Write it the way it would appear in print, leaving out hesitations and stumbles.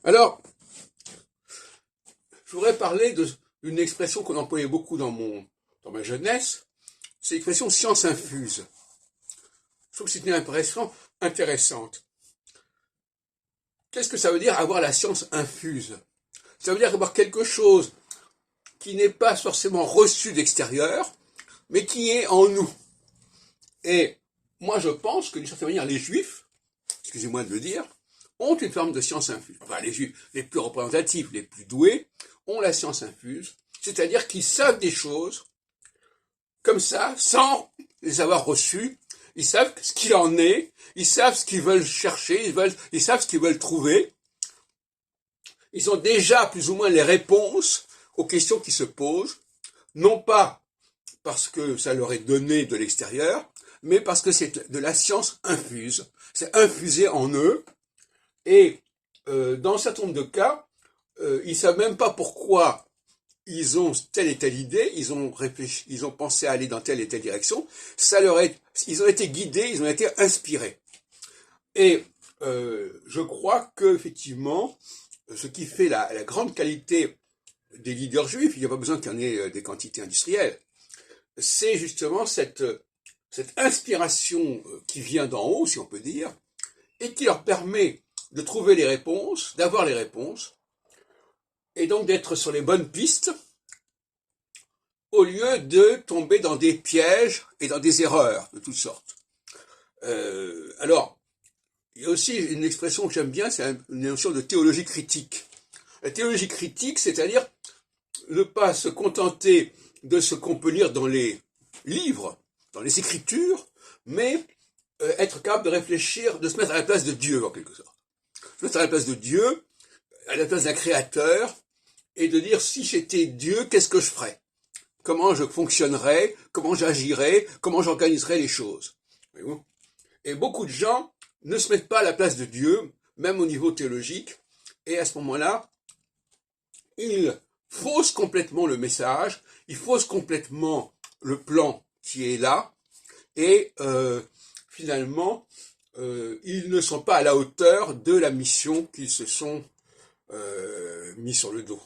Alors, je voudrais parler d'une expression qu'on employait beaucoup dans ma jeunesse, c'est l'expression science infuse. Je trouve que c'est une impression intéressante. Qu'est-ce que ça veut dire avoir la science infuse? Ça veut dire avoir quelque chose qui n'est pas forcément reçu d'extérieur, mais qui est en nous. Et moi je pense que d'une certaine manière les juifs, excusez-moi de le dire, ont une forme de science infuse. Enfin les juifs les plus représentatifs, les plus doués, ont la science infuse, c'est-à-dire qu'ils savent des choses comme ça, sans les avoir reçues. Ils savent ce qu'il en est, ils savent ce qu'ils veulent chercher, ils savent ce qu'ils veulent trouver. Ils ont déjà plus ou moins les réponses aux questions qui se posent, non pas parce que ça leur est donné de l'extérieur, mais parce que c'est de la science infuse. C'est infusé en eux, et dans un certain nombre de cas, ils savent même pas pourquoi ils ont telle et telle idée, ils ont réfléchi, ils ont pensé à aller dans telle et telle direction, ils ont été guidés, ils ont été inspirés. Et je crois que effectivement, ce qui fait la grande qualité des leaders juifs, il n'y a pas besoin qu'il y en ait des quantités industrielles, c'est justement cette inspiration qui vient d'en haut, si on peut dire, et qui leur permet de trouver les réponses, d'avoir les réponses, et donc d'être sur les bonnes pistes, au lieu de tomber dans des pièges et dans des erreurs de toutes sortes. Alors, il y a aussi une expression que j'aime bien, c'est une notion de théologie critique. La théologie critique, c'est-à-dire ne pas se contenter de ce qu'on peut lire dans les livres, dans les écritures, mais être capable de réfléchir, de se mettre à la place de Dieu, en quelque sorte. Se mettre à la place de Dieu, à la place d'un créateur, et de dire, si j'étais Dieu, qu'est-ce que je ferais? Comment je fonctionnerais? Comment j'agirais? Comment j'organiserais les choses? Voyez-vous? Et beaucoup de gens ne se mettent pas à la place de Dieu, même au niveau théologique, et à ce moment-là, ils faussent complètement le message, ils faussent complètement le plan qui est là, et finalement, ils ne sont pas à la hauteur de la mission qu'ils se sont mis sur le dos.